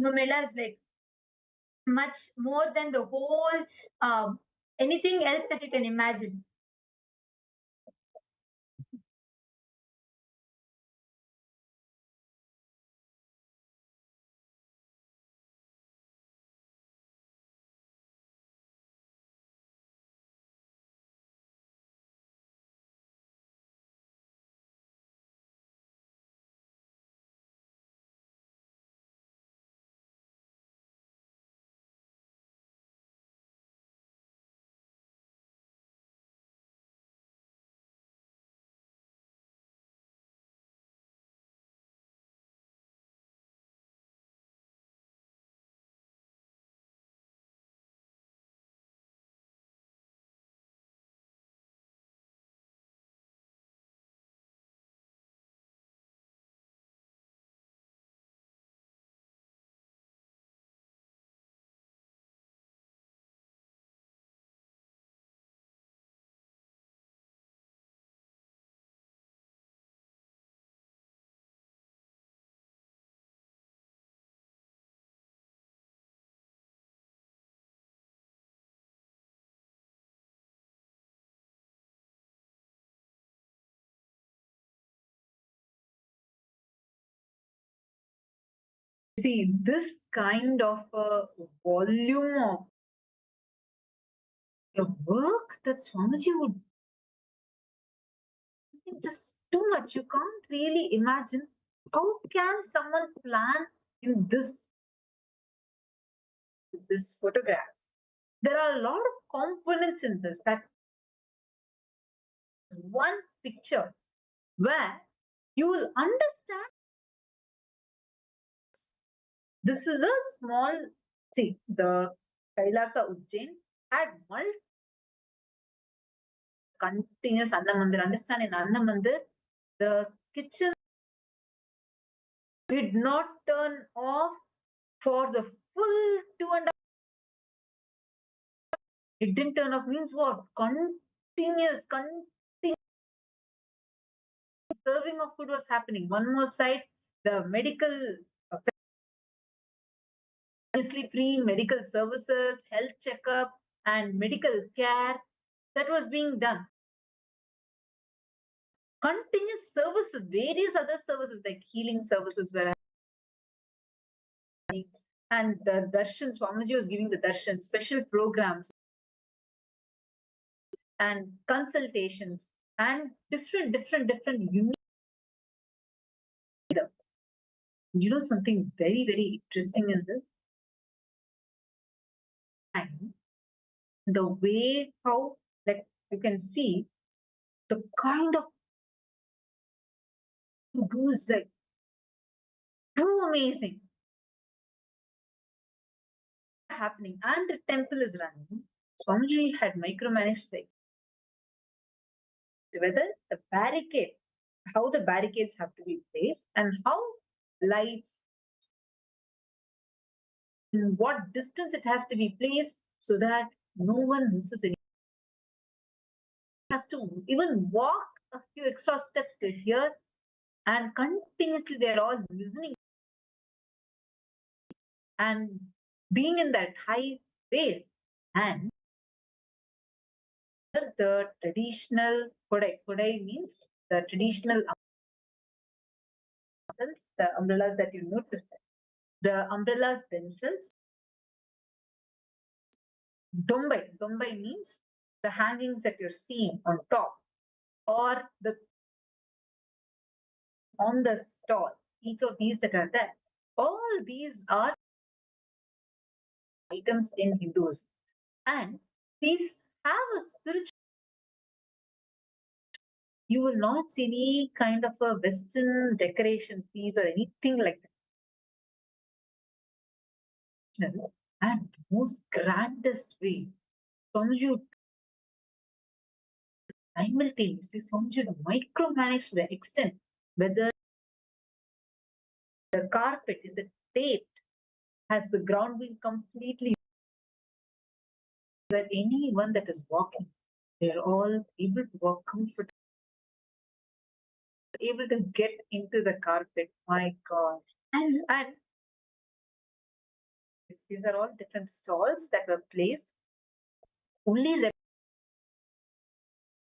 Mela is like much more than the whole anything else that you can imagine. See, this kind of a volume of your work that Swamiji would just too much. You can't really imagine how can someone plan in this photograph. There are a lot of components in this. That one picture where you will understand. This is a small, see, the Kailasa Ujjain had multiple continuous Annamandir. Understand, in Annamandir, the kitchen did not turn off for the full 2.5. It didn't turn off means what? Continuous serving of food was happening. One more side, the medical, free medical services, health checkup, and medical care that was being done. Continuous services, various other services like healing services were happening. And the darshan, Swamiji was giving the darshan, special programs and consultations and different unique. You know something very, very interesting in this? And the way how, like, you can see the kind of is like too amazing happening, and the temple is running. Swamiji had micromanaged things. Whether the barricade, how the barricades have to be placed, and how lights, in what distance it has to be placed, so that no one misses any. Has to even walk a few extra steps to here, and continuously they're all listening and being in that high space. And the traditional kodai means the traditional umbrellas, the umbrellas that you notice, the umbrellas themselves. Dombai means the hangings that you're seeing on top or the on the stall. Each of these that are there, all these are items in Hinduism, and these have a spiritual. You will not see any kind of a Western decoration piece or anything like that. And the most grandest way, Swamiji simultaneously, Swamiji micromanage to the extent whether the carpet is taped, has the ground been completely, that anyone that is walking, they're all able to walk comfortably, able to get into the carpet. My God. And These are all different stalls that were placed. Only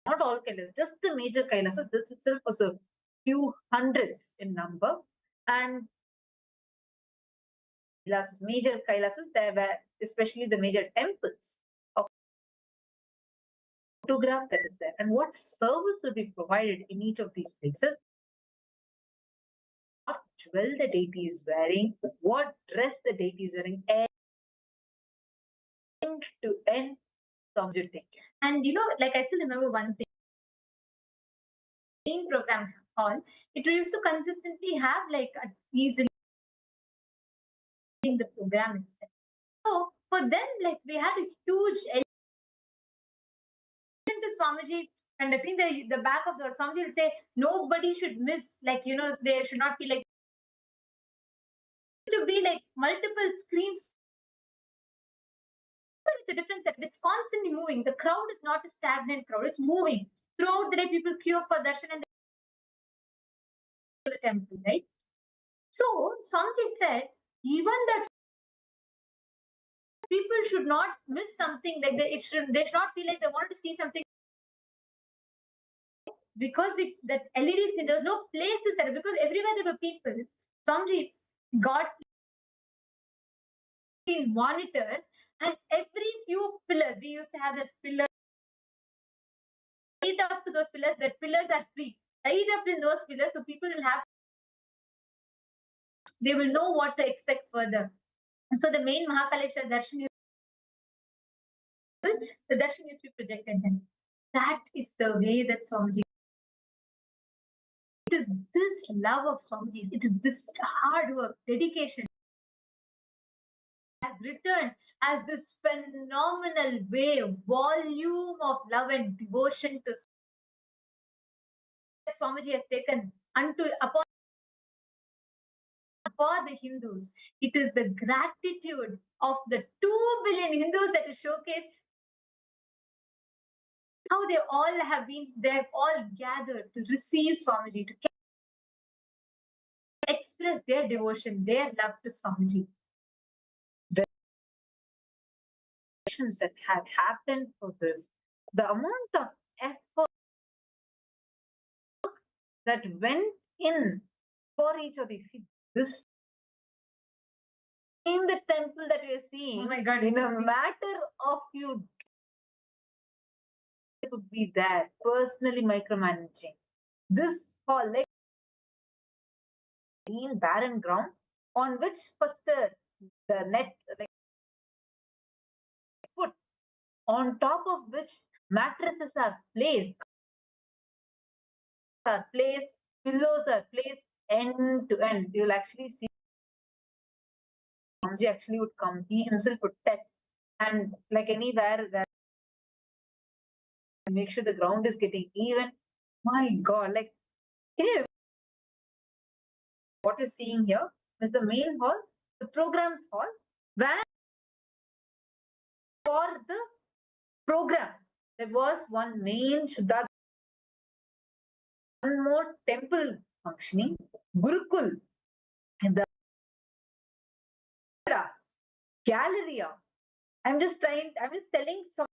not all Kailasas, just the major Kailasas. This itself was a few hundreds in number. And major Kailasas, there were especially the major temples of photograph that is there. And what service will be provided in each of these places? What jewel the deity is wearing, what dress the deity is wearing, end to end, subjecting. And like I still remember one thing. In program hall, it used to consistently have like easily in the program itself. So for them, like we had a huge to Swamiji, and I think the back of the Swamiji will say nobody should miss, like they should not feel like to be like multiple screens. But it's a different set. It's constantly moving. The crowd is not a stagnant crowd. It's moving. Throughout the day, people queue up for darshan and the temple, right? So Swamiji said, even that people should not miss something, like they should not feel like they wanted to see something because that LED screen, there was no place to set it because everywhere there were people. Swamiji got monitors, and every few pillars, we used to have this pillars, right up to those pillars, that pillars are free. Right up in those pillars, so people will have, they will know what to expect further. And so the main MahaKalabhairava Darshan, the darshan used to be projected then. That is the way that Swamiji. It is this love of Swamiji's, it is this hard work, dedication has returned as this phenomenal wave, volume of love and devotion to that Swamiji has taken upon for the Hindus. It is the gratitude of the 2 billion Hindus that is showcased. How they have all gathered to receive Swamiji, to express their devotion, their love to Swamiji. The that had happened for this, the amount of effort that went in for each of these. This in the temple that we are seeing, oh my God, in a matter of few, it would be there, personally micromanaging. This hall, like green barren ground, on which first the net, like put, on top of which mattresses are placed, pillows are placed end to end. You'll actually see Ramji actually would come. He himself would test, and like anywhere that make sure the ground is getting even. My God, like here, what you're seeing here is the main hall, the programs hall, where for the program there was one main Shuddha, one more temple functioning, Gurukul, the Galleria. I'm just telling some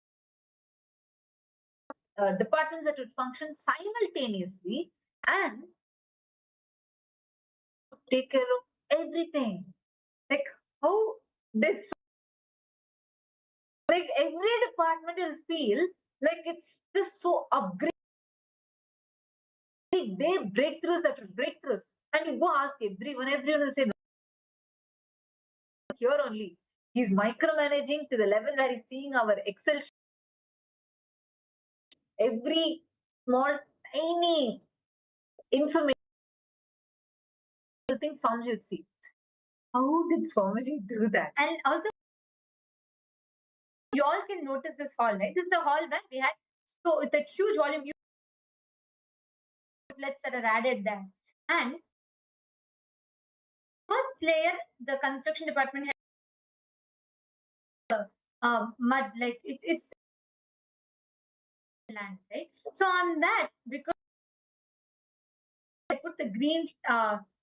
departments that would function simultaneously and take care of everything. Like how did, like every department will feel like it's just so upgrade. They breakthroughs after breakthroughs, and you go ask everyone will say no. Here only he's micromanaging to the level where he's seeing our Excel every small tiny information thing Swamiji would see. How did Swamiji do that? And also, you all can notice this hall, right? This is the hall where we had so the huge volume outlets that are added there. And first layer, the construction department had mud, like it's land, right? So on that, because I put the green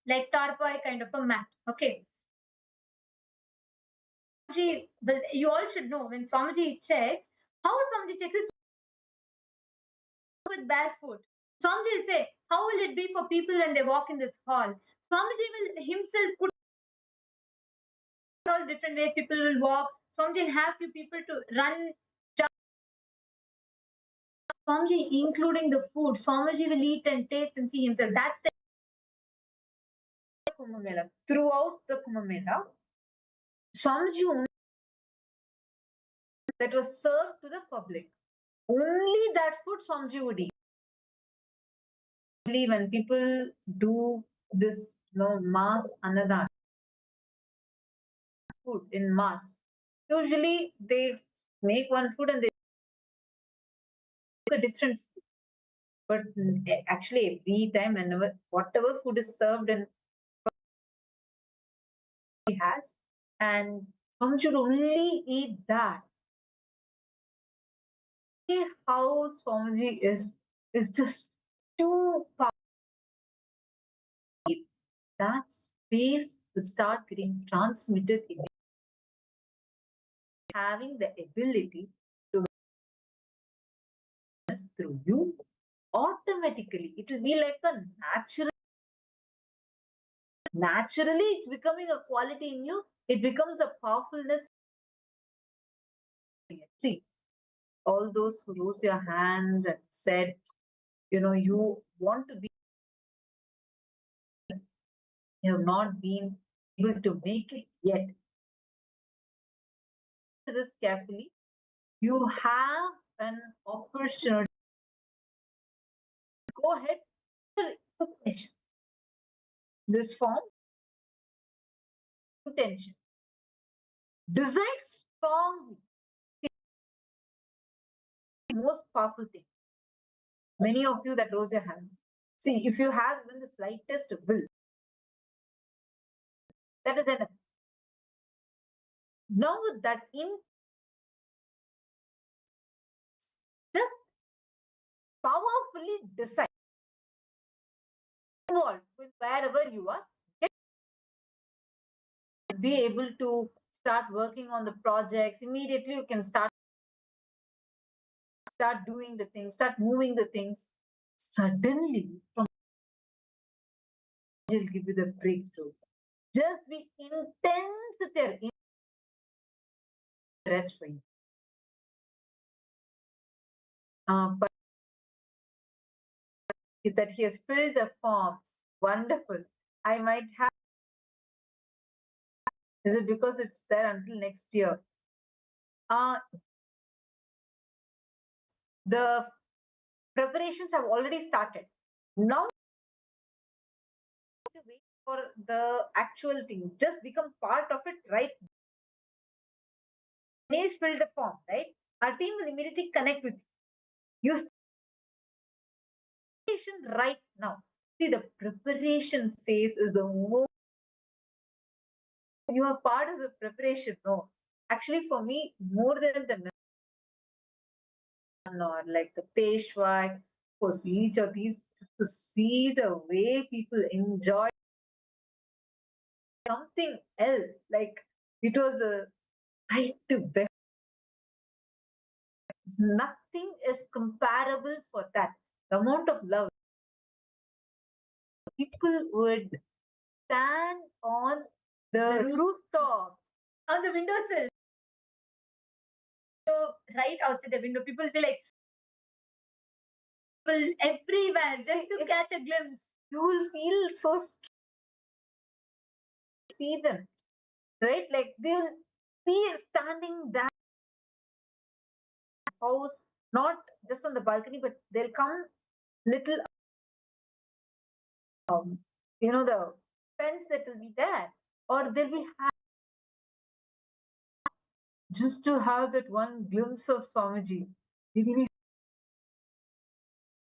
like tarpaulin kind of a mat. Okay. Swamiji, well, you all should know when Swamiji checks, how Swamiji checks is with barefoot. Swamiji will say, how will it be for people when they walk in this hall? Swamiji will himself put all different ways people will walk. Swamiji will have few people to run. Swamiji, including the food, Swamiji will eat and taste and see himself. That's the Kumbh Mela. Throughout the Kumbh Mela, Swamiji only that was served to the public. Only that food Swamiji would eat. When people do this mass annadan food in mass, usually they make one food and they make a different food. But actually every time whenever whatever food is served and he has, and one should only eat that. How Swamiji is just too powerful. That space will start getting transmitted in having the ability to through you automatically. It will be like a naturally it's becoming a quality in you. It becomes a powerfulness. See, all those who rose your hands and said, you want to be, you have not been able to make it yet. This carefully. You have an opportunity. Go ahead. This form, intention. Decide strongly. The most powerful thing. Many of you that rose your hands. See, if you have even the slightest will, that is enough. Now with that just powerfully decide. Involved with wherever you are, be able to start working on the projects. Immediately you can start doing the things, start moving the things. Suddenly, from will give you the breakthrough. Just be intense with your rest for you. But that he has filled the forms. Wonderful. I might have. Is it because it's there until next year? The preparations have already started. Now to wait for the actual thing. Just become part of it right. Ganesh filled the form, right? Our team will immediately connect with you. You station right now. See, the preparation phase is the most. You are part of the preparation. No, actually, for me, more than the or like the Peshwa, of course, each of these, just to see the way people enjoy something else. Like it was a sight to behold. Nothing is comparable for that. The amount of love people would stand on the rooftop, on the windowsill. So right outside the window, people will be like, people everywhere just to catch a glimpse. You will feel so scared to see them, right? Like they'll be standing there, house, not just on the balcony, but they'll come little, the fence that will be there, or they'll be just to have that one glimpse of Swamiji. They will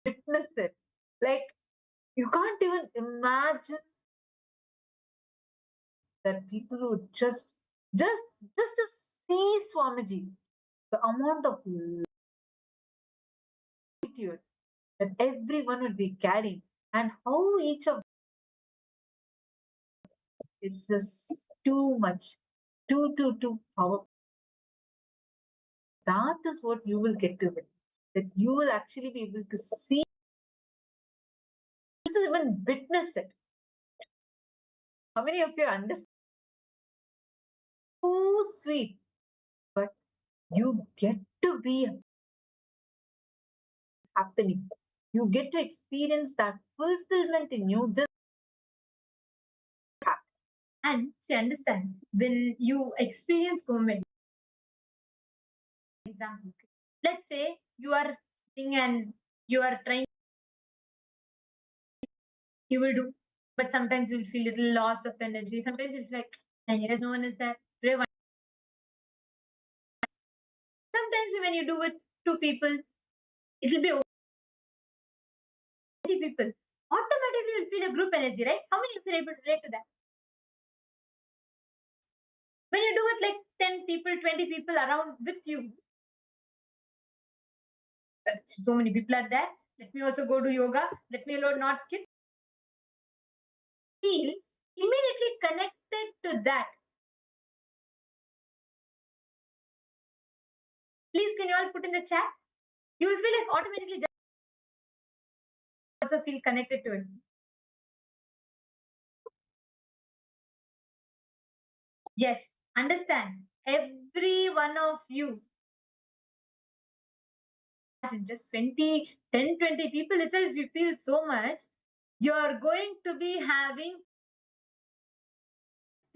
witness it. Like you can't even imagine that people would just to see Swamiji, the amount of gratitude that everyone would be carrying, and how each of it's just too much. too powerful. That is what you will get to witness. That you will actually be able to see, just even witness it. How many of you understand? So sweet, but you get to be happening. You get to experience that fulfillment in you. Just and see, understand when you experience government. Example, let's say you are sitting and you are trying, you will do, but sometimes you'll feel little loss of energy. Sometimes you'll feel like, and yes, no one is there. Sometimes when you do with two people, it will be 20 people. Automatically you'll feel a group energy, right? How many of you are able to relate to that? When you do it like 10 people, 20 people around with you, so many people are there. Let me also go do yoga. Let me alone not skip. Feel immediately connected to that. Please, can you all put in the chat? You will feel like automatically just also feel connected to it. Yes, understand. Every one of you, just 20, 10, 20 people itself, you feel so much. You're going to be having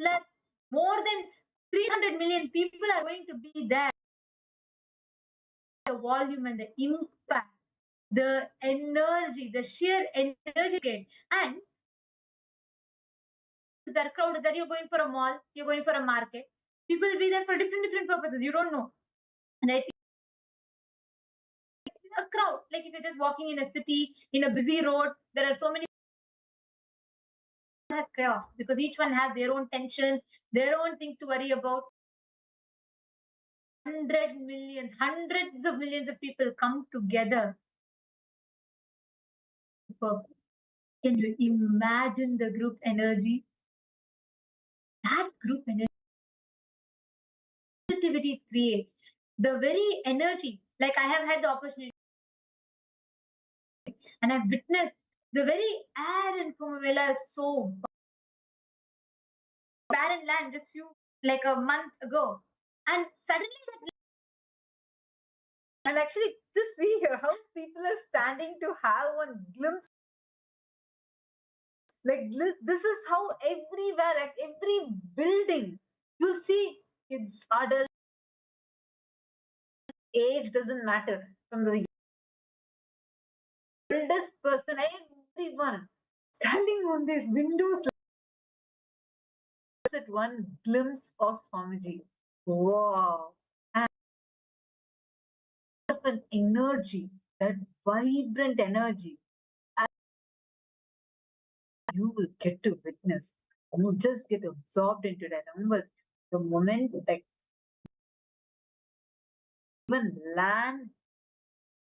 plus more than 300 million people are going to be there. The volume and the impact, the energy, the sheer energy, and the crowd is that you're going for a mall, you're going for a market. People will be there for different purposes. You don't know. Right? A crowd, like if you're just walking in a city, in a busy road, there are so many has chaos because each one has their own tensions, their own things to worry about. Hundreds of millions of people come together. Can you imagine the group energy? That group energy positivity creates the very energy. Like I have had the opportunity and I've witnessed the very air in Kumbh is so barren land just like a month ago. And suddenly and actually just see here how people are standing to have one glimpse. Like this is how everywhere, at every building, you'll see kids, adults, age doesn't matter. From the oldest person, everyone standing on their windows at one glimpse of Swamiji. Wow. And of an energy, that vibrant energy, you will get to witness. You just get absorbed into that. Remember, the moment like even land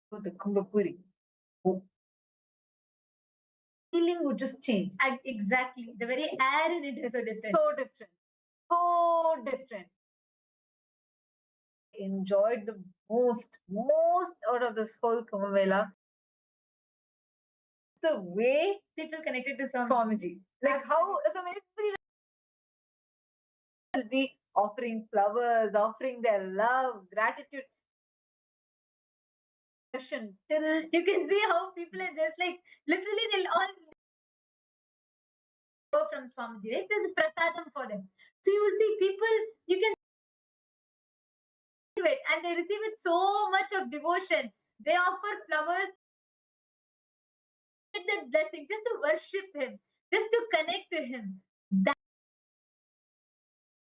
for the Kumbhapuri, feeling would just change. exactly the very air in it is so different. So different. So different. Enjoyed the most out of this whole Kumbh Mela. The way People connected to Swamiji. Like how from everywhere will be offering flowers, offering their love, gratitude. Till you can see how people are just like literally they'll all go from Swamiji, right? There's a prasadam for them. So you will see people, you can receive it and they receive it so much of devotion. They offer flowers, get that blessing just to worship him, just to connect to him. That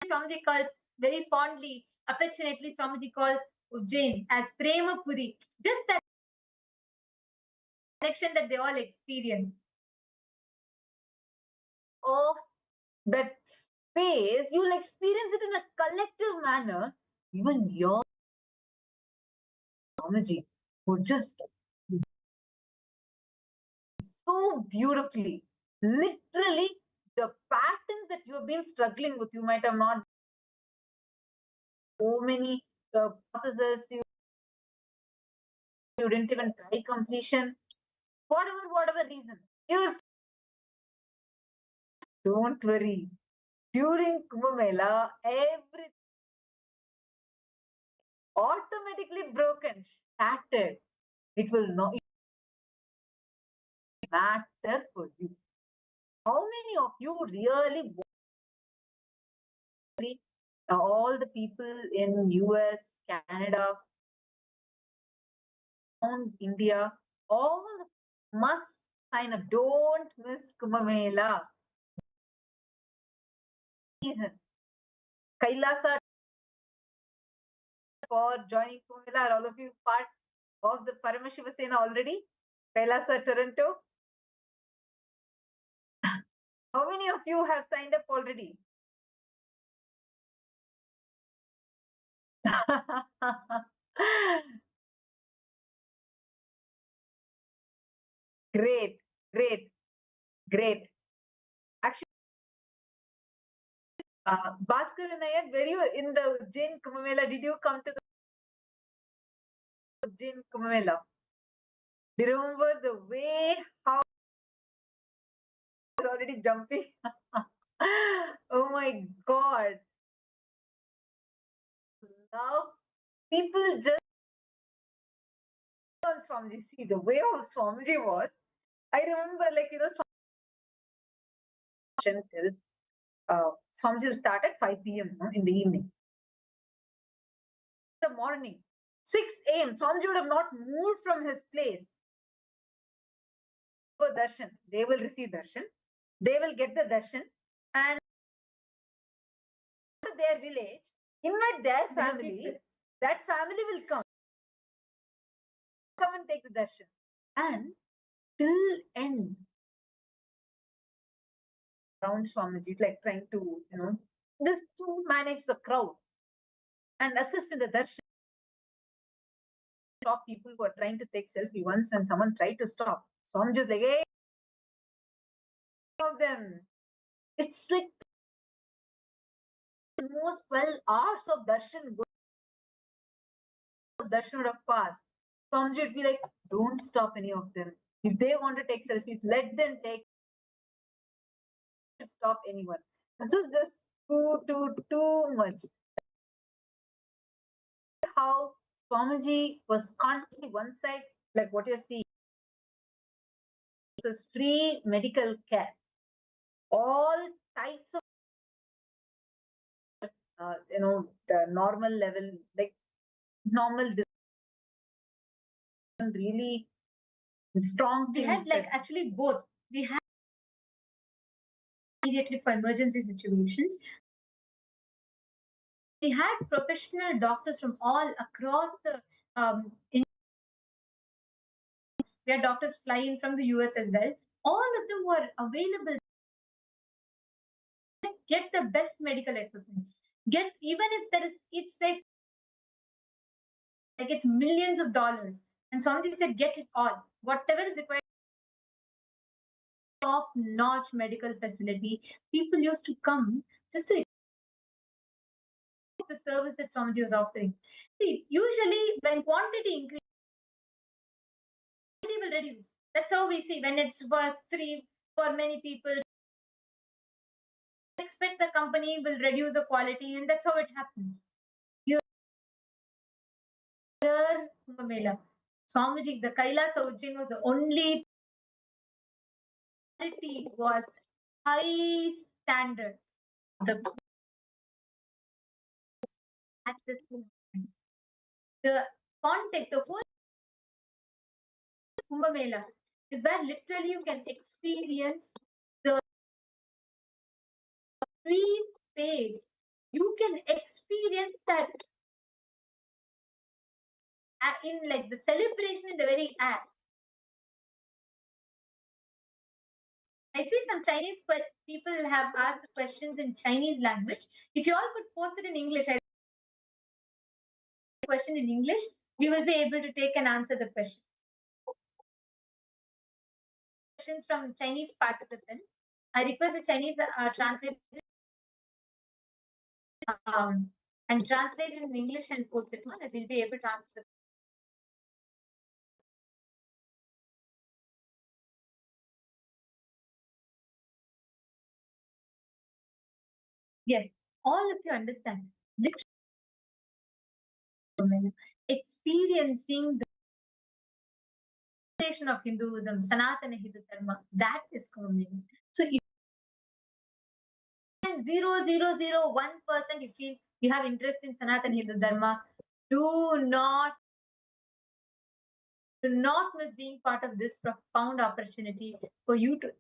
Swamiji calls very fondly, affectionately, Swamiji calls Ujjain as Prema Puri. Just that connection that they all experience. of that space, you will experience it in a collective manner. Even your Swamiji would just so beautifully, literally, the patterns that you have been struggling with, you might have not so many processes, you didn't even try completion, whatever reason. You don't worry. During Kumbh Mela, everything automatically broken, shattered. It will not matter for you. How many of you really worry? All the people in US, Canada, India, all must sign up. Don't miss Kumbh Mela. Reason. Kailasa for joining Kumbh Mela. Are all of you part of the Paramashiva Sena already? Kailasa, Toronto. How many of you have signed up already? Great, great, great. Actually, Bhaskar and I, were you in the Jain Kumbh Mela? Did you come to the Jain Kumbh Mela? Do you remember the way how I was already jumping? Oh my God. Now people just on Swamiji. See, the way of Swamiji was, I remember like, till Swamiji will start at 5 p.m. In the evening. The morning, 6 a.m. Swamiji would have not moved from his place. For darshan, they will receive darshan. They will get the darshan and their village, invite their family. That family will come and take the darshan. And till end, around Swamiji, like trying to, just to manage the crowd and assist in the darshan. Stop people who are trying to take selfie once and someone tried to stop. So I'm just like, hey, of them. It's like almost 12 hours of darshan. Darshan would have passed. Swamiji would be like, don't stop any of them. If they want to take selfies, let them take. Stop anyone. This is just too much. How Swamiji was constantly one side, like what you're seeing. This is free medical care. All types of, the normal level, like normal, really strong. We had like actually both. We had immediately for emergency situations. We had professional doctors from all across the we had doctors flying from the US as well. All of them were available. Get the best medical equipment. Get, even if there is, it's like it's millions of dollars. And somebody said, get it all. Whatever is required. Top notch medical facility. People used to come just to the service that Swamiji was offering. See, usually when quantity increases, quality will reduce. That's how we see when it's for free for many people. Expect the company will reduce the quality, and that's how it happens. Here, Kumbh Mela, Swamiji, the Kailasa Ujjain was the only quality was high standard. At this moment, the context, the whole Kumbh Mela is where literally you can experience the free space. You can experience that in like the celebration in the very act. I see some Chinese people have asked questions in Chinese language. If you all could post it in English, I question in English, we will be able to take and answer the question. Questions from Chinese participants. I request the Chinese translator. and translate it in English and post it on. I will be able to answer. Yes, all of you understand. Experiencing the foundation of Hinduism, Sanatana Hindu Dharma, that is common. So if 0.0001% you feel you have interest in Sanatana Hindu Dharma, do not miss being part of this profound opportunity for you to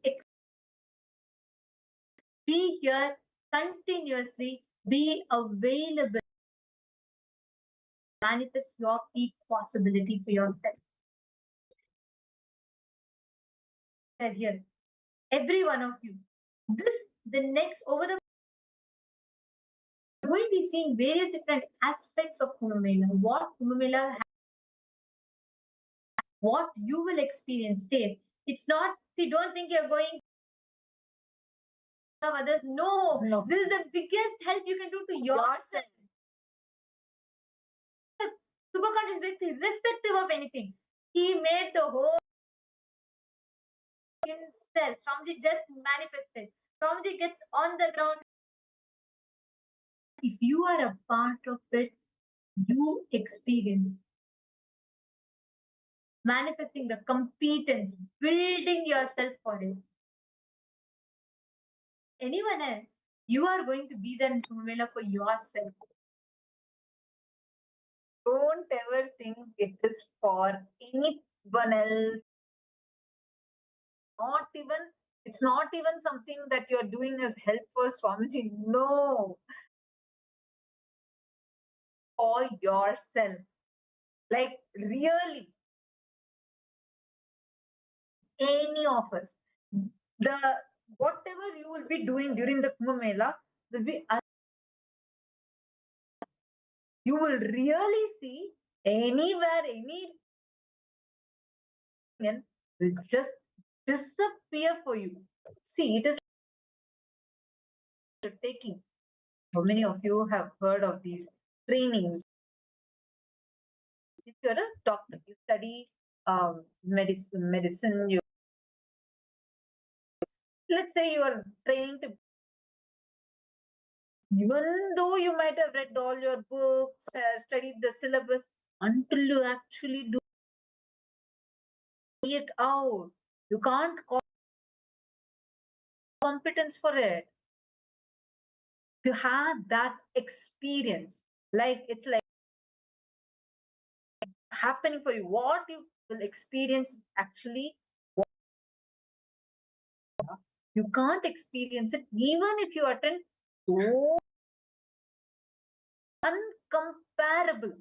be here continuously, be available, manifest your peak possibility for yourself. Here, every one of you. The next over the going to be seeing various different aspects of Kumbh Mela. What you will experience there. It's not, see, don't think you're going to serve others. No, this is the biggest help you can do to yourself. Superconscious being irrespective of anything. He made the whole himself. Swamiji just manifested. Swamiji gets on the ground. If you are a part of it, you experience manifesting the competence, building yourself for it. Anyone else, you are going to be there in Kumbh Mela for yourself. Don't ever think it is for anyone else. It's not even something that you're doing as help for Swamiji. No. For yourself. Like really. Any of us. Whatever you will be doing during the Kumbh Mela will be, you will really see anywhere, will just disappear for you. See, it is taking. How many of you have heard of these trainings? If you're a doctor, you study medicine, let's say you are training to, even though you might have read all your books, studied the syllabus, until you actually do it out, you can't call competence for it. To have that experience, like it's like happening for you, what you will experience actually, you can't experience it even if you attend. So uncomparable.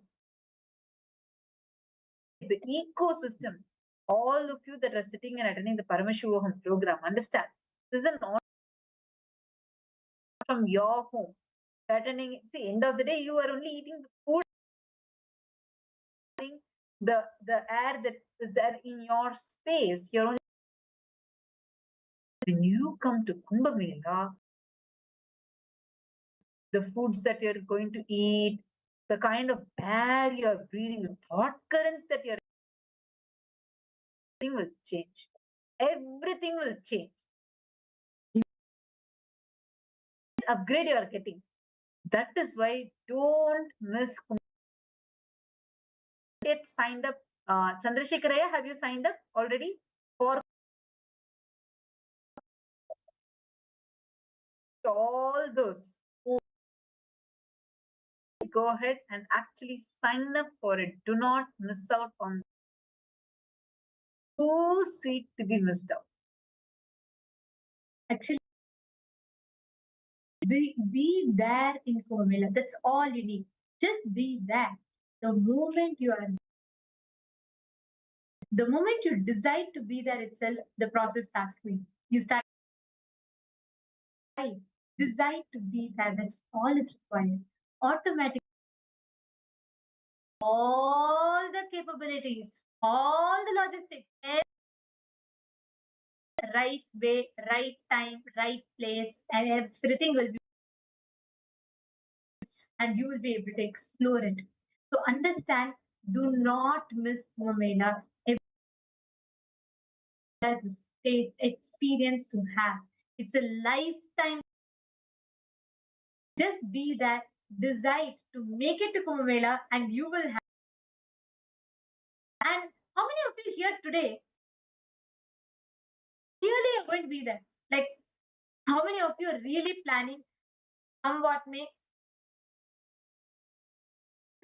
The ecosystem, all of you that are sitting and attending the Paramashivam program, understand, this is not from your home. Attending, see, end of the day, you are only eating the food, the air that is there in your space. You're only, when you come to Kumbh Mela, the foods that you're going to eat, the kind of air you're breathing, the thought currents that you're, everything will change. Everything will change. Upgrade you are getting. That is why don't miss Kumbh. Get signed up. Chandrasekharaya, have you signed up already for all those? Go ahead and actually sign up for it. Do not miss out on. Too sweet to be missed out. Actually, be there in Kumbh Mela. That's all you need. Just be there. The moment you decide to be there itself, the process starts going. You start decide to be there. That's all is required. Automatically, all the capabilities, all the logistics, right way, right time, right place, and everything will be. and you will be able to explore it. So understand, do not miss Kumbh Mela. As a space experience to have. It's a lifetime. Just be that, decide to make it to Kumbh Mela, and you will have. And how many of you here today really are going to be there? Like, how many of you are really planning? Somewhat may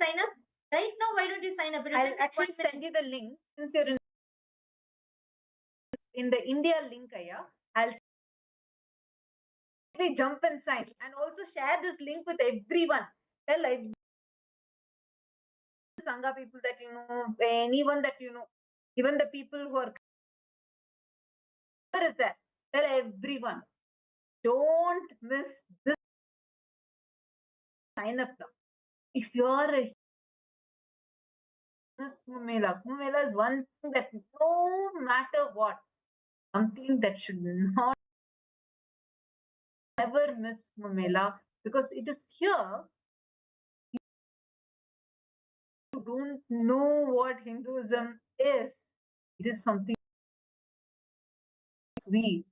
sign up right now. Why don't you sign up? I'll actually send you the link since you're in the India link, Aya. I'll jump and sign and also share this link with everyone. Tell Sangha people that you know, anyone that you know, even the people who are. Where is that? Tell everyone. Don't miss this. Sign up now. If you're a Kumbh Mela is one thing that no matter what, something that should not ever miss Kumbh Mela, because it is here. You don't know what Hinduism is. It is something sweet.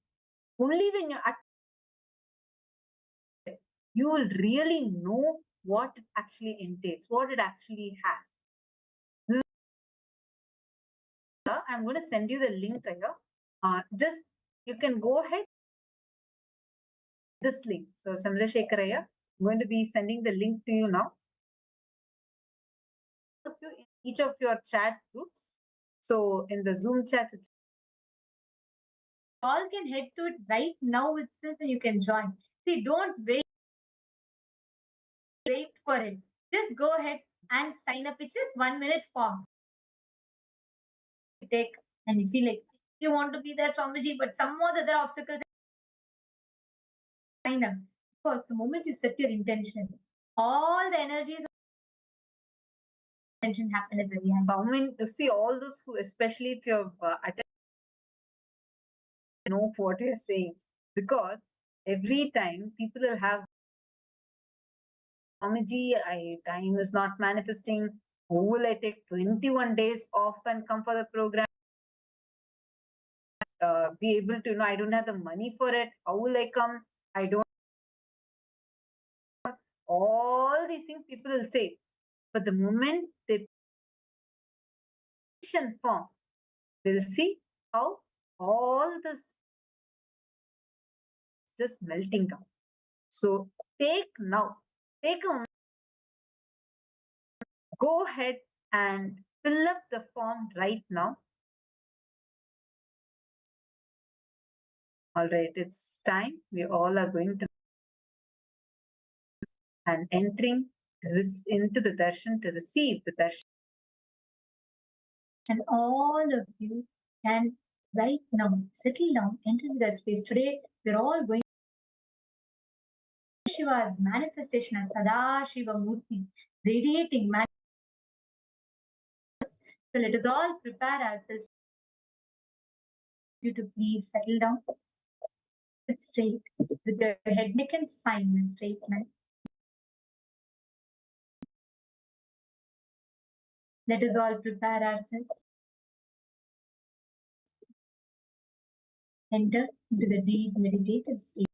Only when you're at it, you will really know what it actually entails, what it actually has. I'm going to send you the link here. Just you can go ahead. This link. So Chandrasekharaya, I'm going to be sending the link to you now. In each of your chat groups. So in the Zoom chat, it's all can head to it right now itself, and you can join. See, don't wait for it. Just go ahead and sign up. It's just 1 minute form. You take, and you feel like you want to be there, Swamiji, but some more other obstacles. Sign up, because the moment you set your intention, all the energies intention happen at the very end. I mean, you see all those who, especially if you've attended, know what you're saying, because every time people will have Swamiji, time is not manifesting. How will I take 21 days off and come for the program? Be able to, I don't have the money for it. How will I come? I don't. All these things people will say. But the moment they form, they'll see how all this just melting down. So take a moment, go ahead and fill up the form right now. All right, it's time. We all are going to and entering into the darshan to receive the darshan. And all of you can right now settle down, enter into that space. Today, we're all going to Shiva's manifestation as Sada Shiva Murti, radiating. So let us all prepare ourselves. You to please settle down. Sit straight with your head, neck, and spine in a straight line. Let us all prepare ourselves. Enter into the deep meditative state.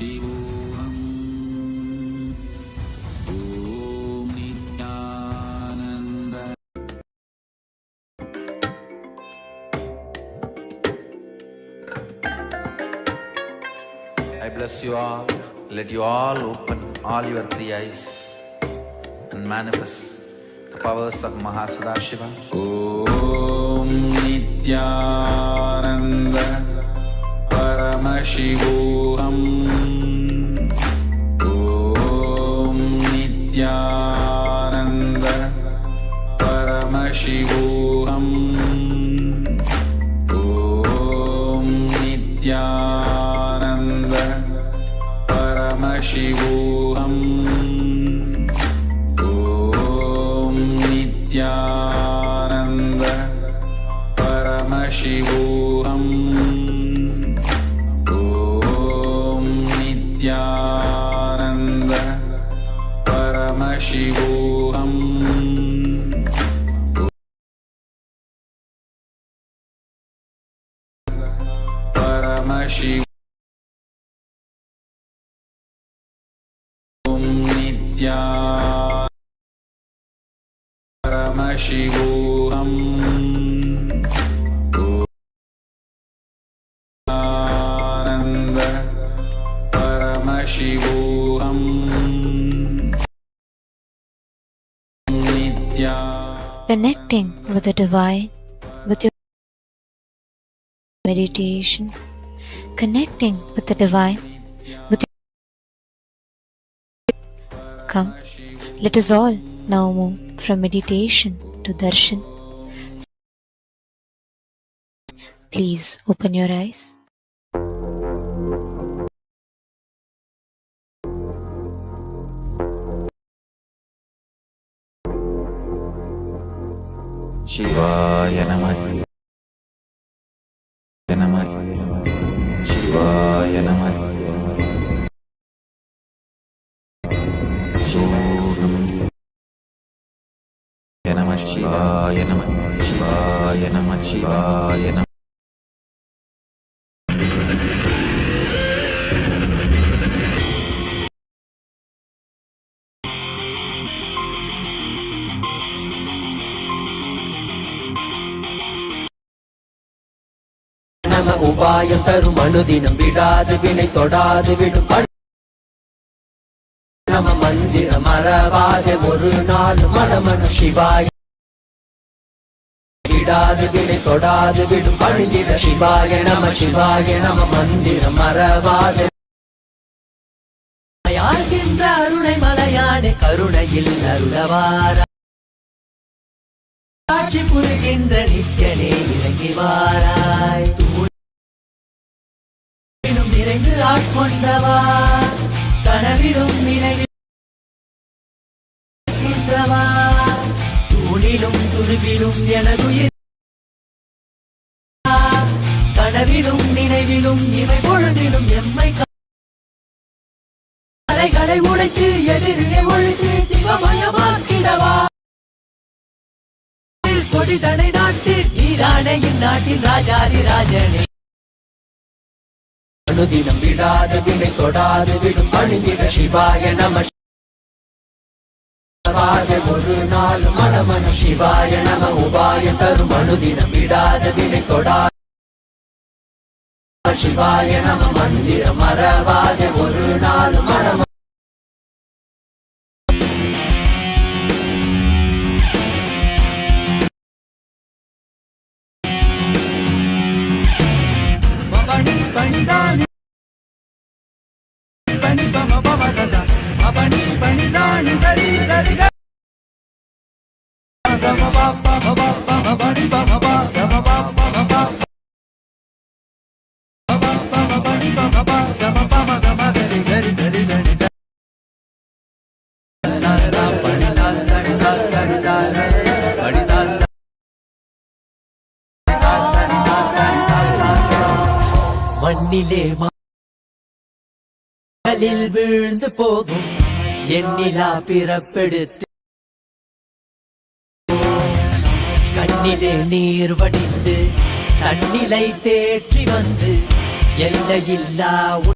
Shivoham. Om Nityananda. I bless you all. Let you all open all your three eyes and manifest the powers of Mahasudashiva. Om Nityananda Paramashivam. Om Nityananda Paramashivam. Om Nityananda Paramashivam. Om Nityananda Paramashivam. Om Nityananda Paramashivam. Paramashivam. Om Nityananda Paramashivam. Ananda Paramashivam. Connecting with the divine, with your meditation, connecting with the divine, with your come, let us all now move from meditation to darshan. Please open your eyes. Shivaya Namah. Namah. Shivaya Namah. Shivaya Namah. Shivaya Namah. Shivaya Namah. Shivaya Namah. நம உபாயம் தரும் அனுதினம் விடாது வினை தொடாது விடும் நம மந்திரம் மறவாதே ஒரு நாள் மனமனு சிவாய விடாது வினை தொடாது விடும் பணிந்திட சிவாய நம மந்திரம் மறவாதே யாழ்கின்ற அருணை மலையானே கருணையில் அருளவாரா காட்சி புரிகின்ற நித்யனே இறங்கி வாராய் தூணிலும் நிறைந்து ஆட்கொண்டவா கனவிலும் நினைவின்றவா தூணிலும் துருவிலும் எனதுயிர் கனவிலும் நினைவிலும் இவை பொழுதிலும் எம்மை கலைகளை உடைத்து எதிரியை ஒழித்து சிவமயமாக்கிடவா கொடிதனை நாட்டில் நீரானே இந்நாட்டின் ராஜாதி ராஜனே அனுதினம் விடாத வினை தொடாது விடும் பணிந்திட சிவாய நம ஒரு நாள் மனமனு சிவாய நம உபாயம் தரும் அனுதினம் விடாத வினை தொடாது சிவாய நம மந்திரம் மறவாத ஒரு நாள் மனம மண்ணிலே மகளில் வீழ்ந்து போகும் எண்ணிலா பிறப்பெடுத்து கண்ணிலே நீர் வடிந்து தன்னிலை தேற்றி வந்து எல்லையில்லா